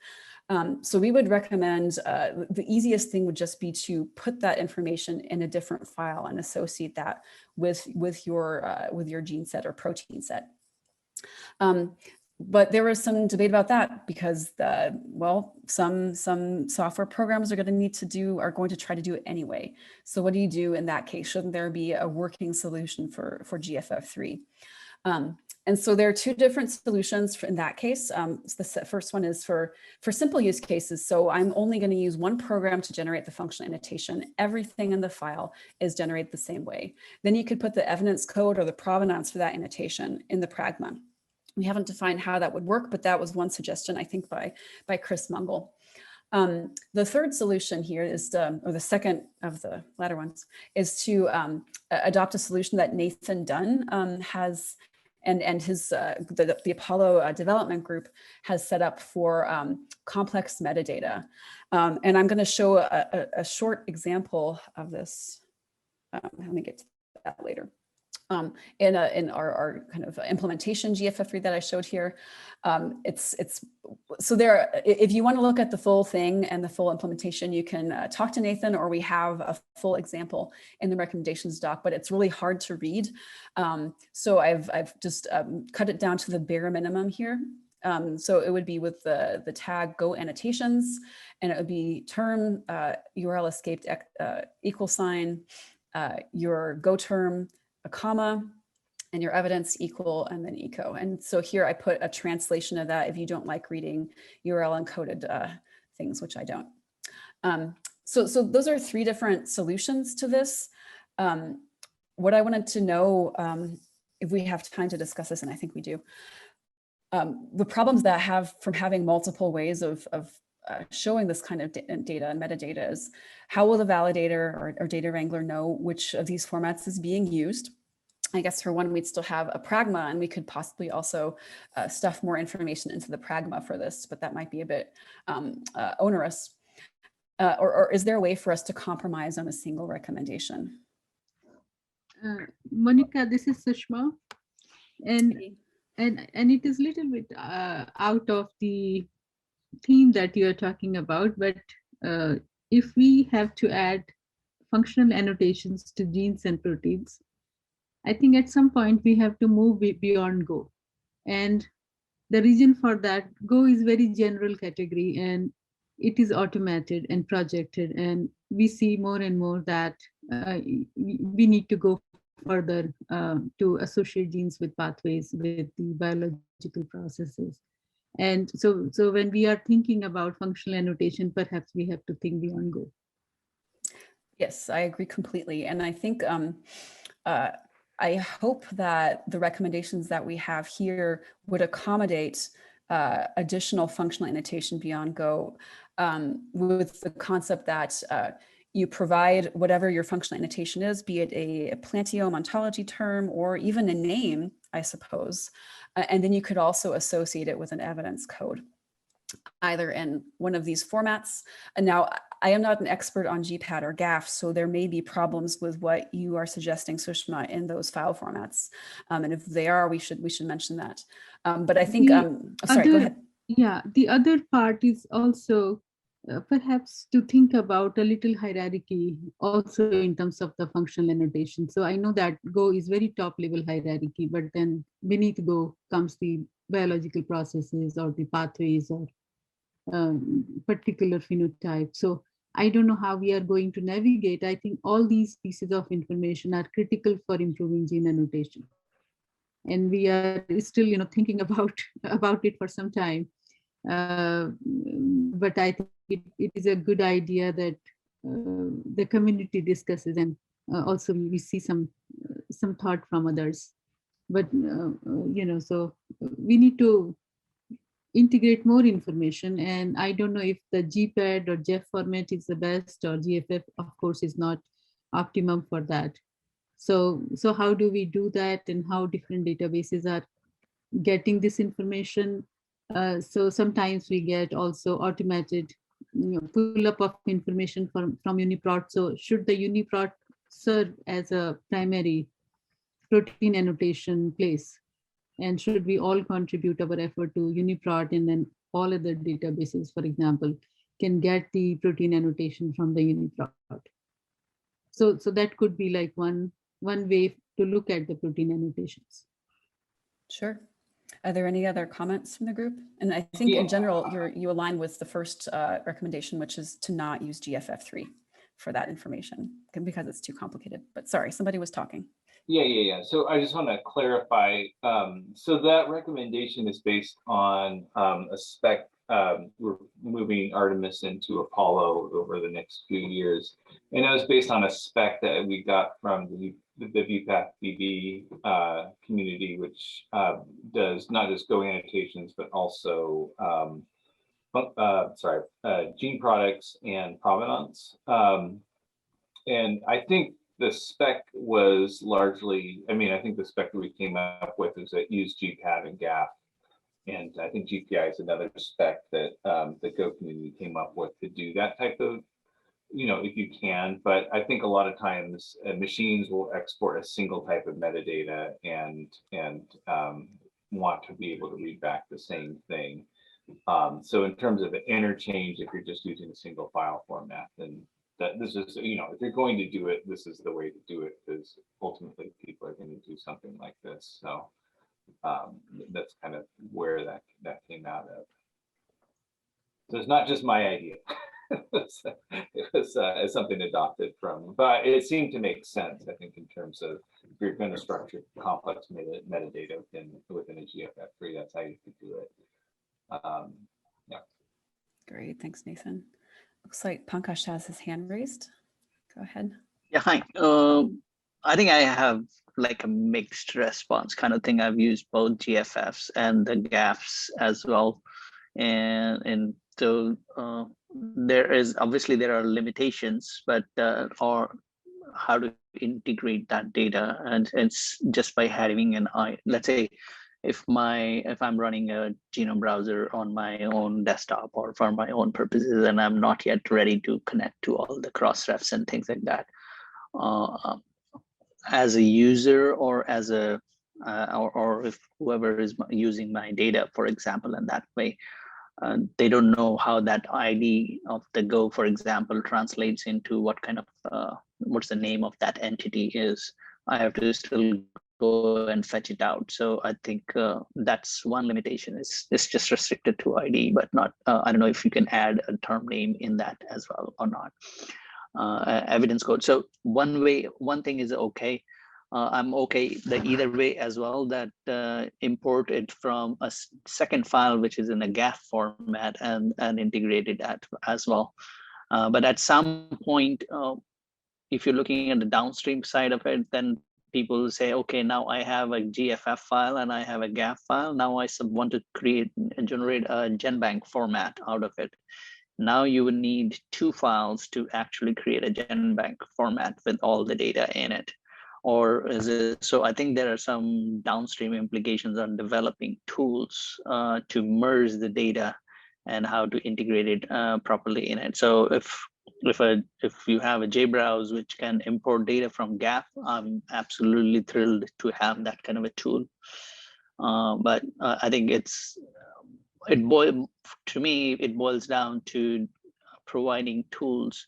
[SPEAKER 1] So we would recommend the easiest thing would just be to put that information in a different file and associate that with your gene set or protein set. But there was some debate about that because well, some software programs are going to try to do it anyway. So what do you do in that case? Shouldn't there be a working solution for GFF3? And so there are 2 different solutions in that case. The first one is for simple use cases. So I'm only going to use one program to generate the functional annotation. Everything in the file is generated the same way. Then you could put the evidence code or the provenance for that annotation in the pragma. We haven't defined how that would work, but that was one suggestion, I think, by Chris Mungle. The third solution here is, or the second of the latter ones, is to adopt a solution that Nathan Dunn has and his the Apollo development group has set up for complex metadata. And I'm going to show a short example of this. Let me get to that later. In our kind of implementation GFF3 that I showed here, so there. If you want to look at the full thing and the full implementation, you can talk to Nathan, or we have a full example in the recommendations doc. But it's really hard to read, so I've just cut it down to the bare minimum here. So it would be with the tag Go annotations, and it would be term URL escaped equal sign, your Go term, a comma, and your evidence equal, and then eco. And so here I put a translation of that if you don't like reading URL encoded things, which I don't. So those are 3 different solutions to this. What I wanted to know, if we have time to discuss this, and I think we do, the problems that have from having multiple ways of showing this kind of data and metadata is, how will the validator or data wrangler know which of these formats is being used? I guess for one, we'd still have a pragma, and we could possibly also stuff more information into the pragma for this, but that might be a bit onerous. Or is there a way for us to compromise on a single recommendation?
[SPEAKER 9] Monica, this is Sushma, and it is a little bit out of the theme that you are talking about, but if we have to add functional annotations to genes and proteins, I think at some point we have to move beyond Go. And the reason for that, Go is very general category and it is automated and projected. And we see more and more that we need to go further to associate genes with pathways, with the biological processes. And so when we are thinking about functional annotation, perhaps we have to think beyond Go.
[SPEAKER 1] Yes, I agree completely. And I think I hope that the recommendations that we have here would accommodate additional functional annotation beyond Go, with the concept that you provide whatever your functional annotation is, be it a plantiome ontology term or even a name, I suppose. And then you could also associate it with an evidence code, either in one of these formats. And now I am not an expert on GPAT or GAF, so there may be problems with what you are suggesting, Sushma, in those file formats. And if they are, we should mention that. But I think, sorry, go ahead.
[SPEAKER 9] Yeah, the other part is also perhaps to think about a little hierarchy also in terms of the functional annotation. So I know that Go is very top level hierarchy, but then beneath Go comes the biological processes or the pathways or particular phenotype. So I don't know how we are going to navigate. I think all these pieces of information are critical for improving gene annotation. And we are still, thinking about it for some time. But I think it is a good idea that the community discusses, and also we see some thought from others. But so we need to integrate more information, and I don't know if the GPAD or GEF format is the best, or GFF, of course, is not optimum for that. So how do we do that, and how different databases are getting this information? So sometimes we get also automated pull up of information from UniProt. So should the UniProt serve as a primary protein annotation place? And should we all contribute our effort to UniProt, and then all other databases, for example, can get the protein annotation from the UniProt? So that could be like one way to look at the protein annotations.
[SPEAKER 1] Sure. Are there any other comments from the group? And I think in general, you align with the first recommendation, which is to not use GFF3 for that information because it's too complicated. But sorry, somebody was talking.
[SPEAKER 10] Yeah. So I just want to clarify. So that recommendation is based on a spec. We're moving Artemis into Apollo over the next few years. And it was based on a spec that we got from the VPath BB community, which does not just Go annotations, but also gene products and provenance. And I think the spec was largely, I think the spec that we came up with is that used GPAT and GAF. And I think GPI is another spec that the Go community came up with to do that type of, if you can. But I think a lot of times machines will export a single type of metadata and want to be able to read back the same thing. So in terms of the interchange, if you're just using a single file format, then that this is, if you're going to do it, this is the way to do it, because ultimately people are going to do something like this. So that's kind of where that came out of. So it's not just my idea. it was something adopted from, but it seemed to make sense, I think, in terms of if you're going to structure complex metadata within a GFF3, that's how you could do it. Yeah.
[SPEAKER 1] Great, thanks, Nathan. Looks like Pankaj has his hand raised. Go ahead.
[SPEAKER 7] Yeah, hi. I think I have like a mixed response kind of thing. I've used both GFFs and the GAFs as well. And so there are limitations, but or how to integrate that data, and it's just by having an eye. Let's say if I'm running a genome browser on my own desktop or for my own purposes, and I'm not yet ready to connect to all the cross-refs and things like that, as a user or as a or if whoever is using my data, for example, in that way, they don't know how that ID of the Go, for example, translates into what kind of what's the name of that entity is. I have to still go and fetch it out. So I think that's one limitation. It's just restricted to ID, but not. I don't know if you can add a term name in that as well or not. Evidence code. So one thing is okay. I'm okay either way as well, that import it from a second file, which is in a GAF format, and integrate it as well. But at some point, if you're looking at the downstream side of it, then people say, okay, now I have a GFF file and I have a GAF file. Now I want to generate a GenBank format out of it. Now you would need two files to actually create a GenBank format with all the data in it. Or is it, so I think there are some downstream implications on developing tools to merge the data and how to integrate it properly in it. So if you have a JBrowse which can import data from GAF, I'm absolutely thrilled to have that kind of a tool. But I think to me, it boils down to providing tools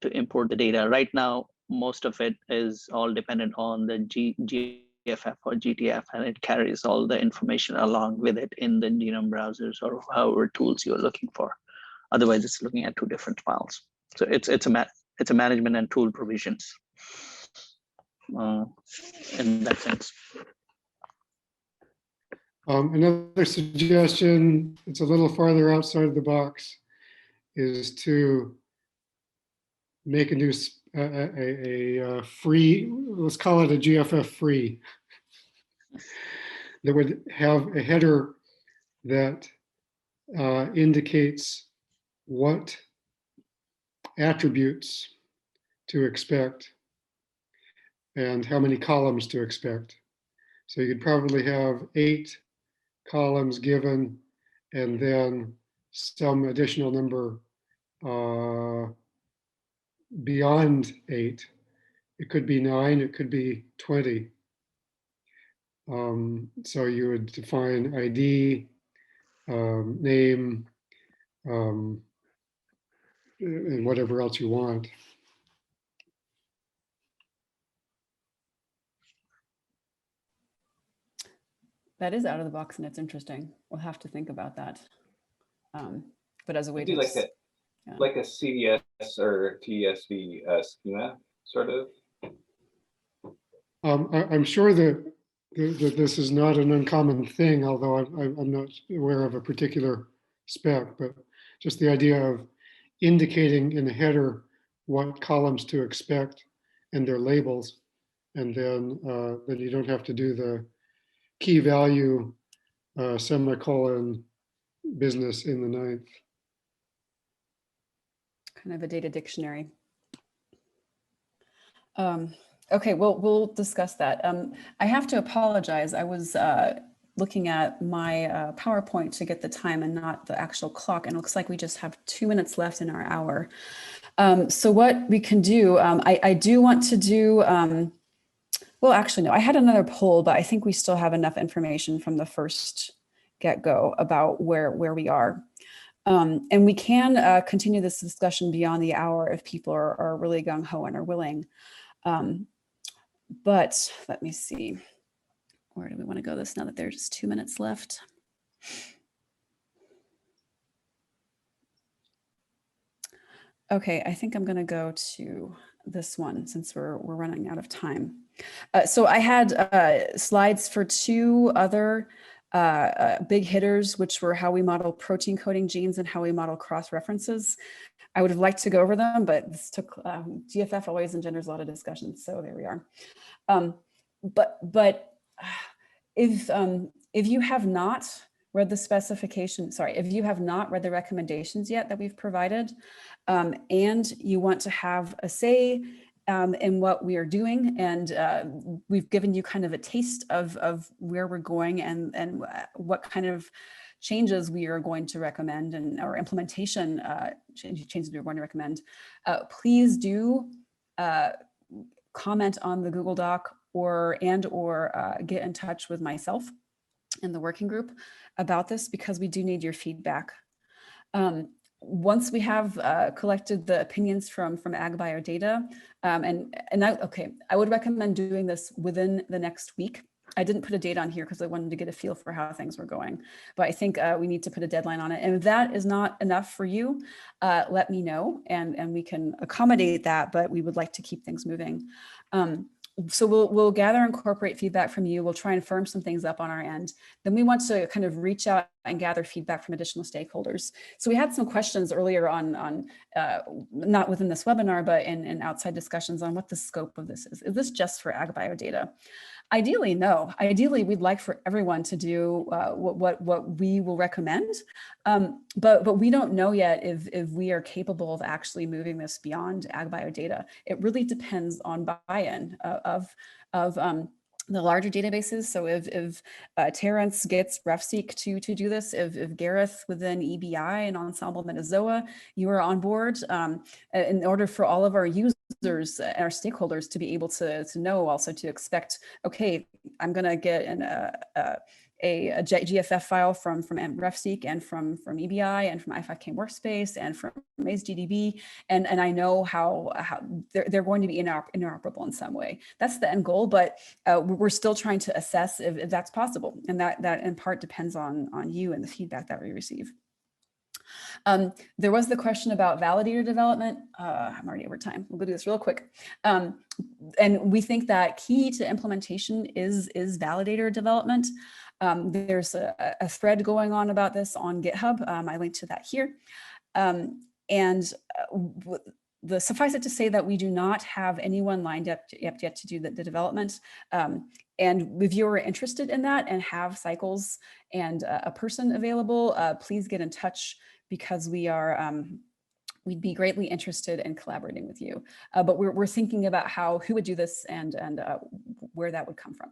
[SPEAKER 7] to import the data. Right now, most of it is all dependent on the GFF or GTF, and it carries all the information along with it in the genome browsers or however tools you're looking for. Otherwise, it's looking at two different files. So it's a management and tool provisions in that sense.
[SPEAKER 4] Another suggestion, it's a little farther outside of the box, is to make a new free, let's call it a GFF3, that would have a header that indicates what attributes to expect and how many columns to expect. So you could probably have 8 columns given and then some additional number beyond 8. It could be 9, it could be 20. So you would define ID, name, and whatever else you want.
[SPEAKER 1] That is out of the box and it's interesting. We'll have to think about that. But as a way to
[SPEAKER 10] like like a CDS or TSV schema, sort of.
[SPEAKER 4] I'm sure that this is not an uncommon thing, although I'm not aware of a particular spec, but just the idea of indicating in the header what columns to expect and their labels, and then you don't have to do the key value semicolon business in the 9th.
[SPEAKER 1] Kind of a data dictionary. Okay, we'll discuss that. I have to apologize. I was looking at my PowerPoint to get the time and not the actual clock, and it looks like we just have 2 minutes left in our hour. So what we can do, I do want to do, well, actually, no, I had another poll, but I think we still have enough information from the first get-go about where we are. And we can continue this discussion beyond the hour if people are really gung-ho and are willing. But let me see, where do we want to go this now that there's 2 minutes left? Okay, I think I'm going to go to this one since we're running out of time. So I had slides for 2 other big hitters, which were how we model protein coding genes and how we model cross-references. I would have liked to go over them, but this took, GFF always engenders a lot of discussions, so there we are. But if you have not read the specification, sorry, if you have not read the recommendations yet that we've provided, and you want to have a say in what we are doing, and we've given you kind of a taste of where we're going and what kind of changes we are going to recommend and our implementation changes we're going to recommend. Please do comment on the Google Doc or get in touch with myself and the working group about this, because we do need your feedback. Once we have collected the opinions from AgBioData, I would recommend doing this within the next week. I didn't put a date on here because I wanted to get a feel for how things were going, but I think we need to put a deadline on it. And if that is not enough for you, let me know and we can accommodate that, but we would like to keep things moving. So we'll gather and incorporate feedback from you. We'll try and firm some things up on our end. Then we want to kind of reach out and gather feedback from additional stakeholders. So we had some questions earlier on not within this webinar, but in outside discussions on what the scope of this is. Is this just for AgBioData? Ideally, no. Ideally, we'd like for everyone to do what we will recommend, but we don't know yet if we are capable of actually moving this beyond AgBioData. It really depends on buy-in of the larger databases. So if Terrence gets RefSeq to do this, if Gareth within EBI and Ensemble Metazoa, you are on board, in order for all of our users, our stakeholders to be able to know, also to expect, okay, I'm going to get a GFF file from RefSeq and from EBI and from i5K Workspace and from AceGDB, and I know how they're going to be interoperable in some way. That's the end goal, but we're still trying to assess if that's possible, and that in part depends on you and the feedback that we receive. There was the question about validator development. I'm already over time. We'll go do this real quick. And we think that key to implementation is validator development. There's a thread going on about this on GitHub. I linked to that here. Suffice it to say that we do not have anyone lined up yet to do the development. And if you're interested in that and have cycles and a person available, please get in touch, because we'd be greatly interested in collaborating with you. But we're thinking about who would do this and where that would come from.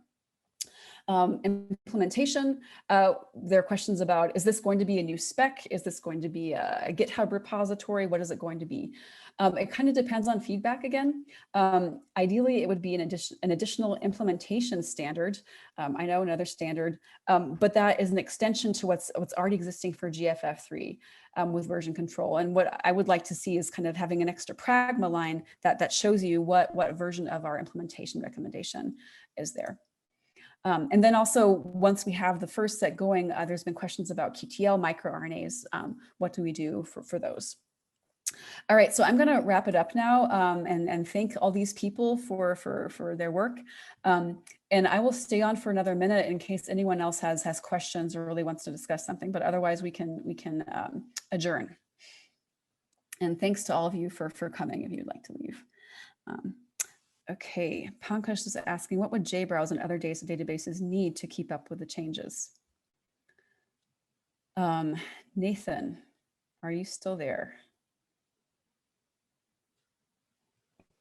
[SPEAKER 1] Implementation, there are questions about, is this going to be a new spec? Is this going to be a GitHub repository? What is it going to be? It kind of depends on feedback again. Ideally, it would be an additional implementation standard. I know another standard, but that is an extension to what's already existing for GFF3 with version control. And what I would like to see is kind of having an extra pragma line that shows you what version of our implementation recommendation is there. And then also, once we have the first set going, there's been questions about QTL microRNAs. What do we do for those? All right, so I'm going to wrap it up now and thank all these people for their work. And I will stay on for another minute in case anyone else has questions or really wants to discuss something, but otherwise we can adjourn. And thanks to all of you for coming if you'd like to leave. Okay, Pankaj is asking, what would JBrowse and other databases need to keep up with the changes? Nathan, are you still there?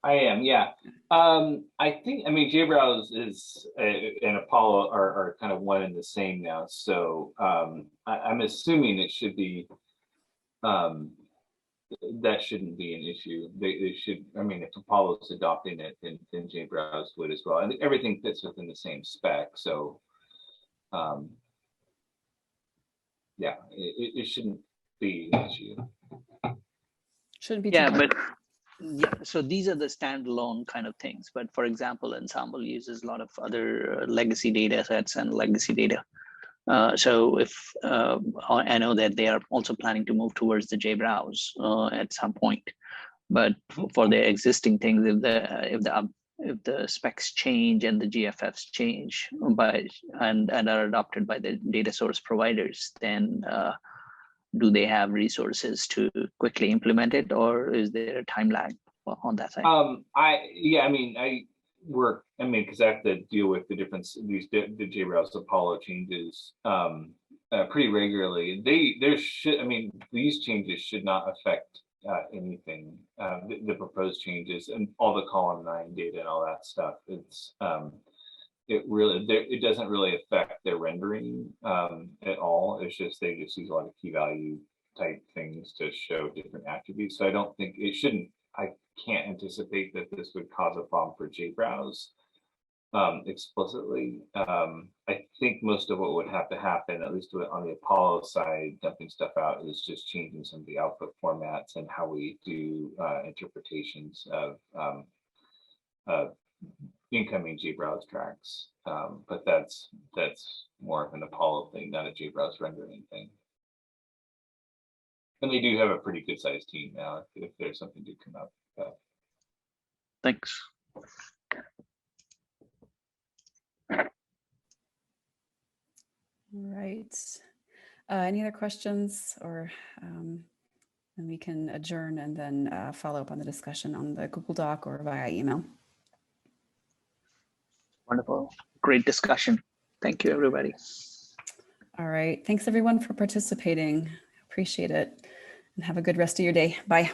[SPEAKER 10] I am, yeah. I mean, JBrowse is and Apollo are kind of one and the same now. So I'm assuming it should be, that shouldn't be an issue. They should, I mean, if Apollo's adopting it, then JBrowse would as well. And everything fits within the same spec. So yeah, it shouldn't be an issue.
[SPEAKER 1] Shouldn't be.
[SPEAKER 7] Yeah, but yeah, so these are the standalone kind of things. But for example, Ensemble uses a lot of other legacy data sets and legacy data. So if I know that they are also planning to move towards the JBrowse at some point, but for the existing things, if the specs change and the GFFs change and are adopted by the data source providers, then do they have resources to quickly implement it, or is there a time lag on that side? Because I have to deal with the the JBrowse Apollo changes pretty regularly. These changes should not affect
[SPEAKER 10] anything. The proposed changes and all the column 9 data and all that stuff. It's it doesn't really affect their rendering at all. It's just they just use a lot of key value type things to show different attributes. So I don't think it shouldn't. I can't anticipate that this would cause a problem for JBrowse explicitly. I think most of what would have to happen, at least on the Apollo side, dumping stuff out, is just changing some of the output formats and how we do interpretations of incoming JBrowse tracks. But that's more of an Apollo thing, not a JBrowse rendering thing. And they do have a pretty good sized team now if there's something to come up.
[SPEAKER 7] Thanks.
[SPEAKER 1] All right. Any other questions, or then we can adjourn and then follow up on the discussion on the Google Doc or via email.
[SPEAKER 7] Wonderful. Great discussion. Thank you, everybody.
[SPEAKER 1] All right. Thanks, everyone, for participating. Appreciate it. And have a good rest of your day. Bye.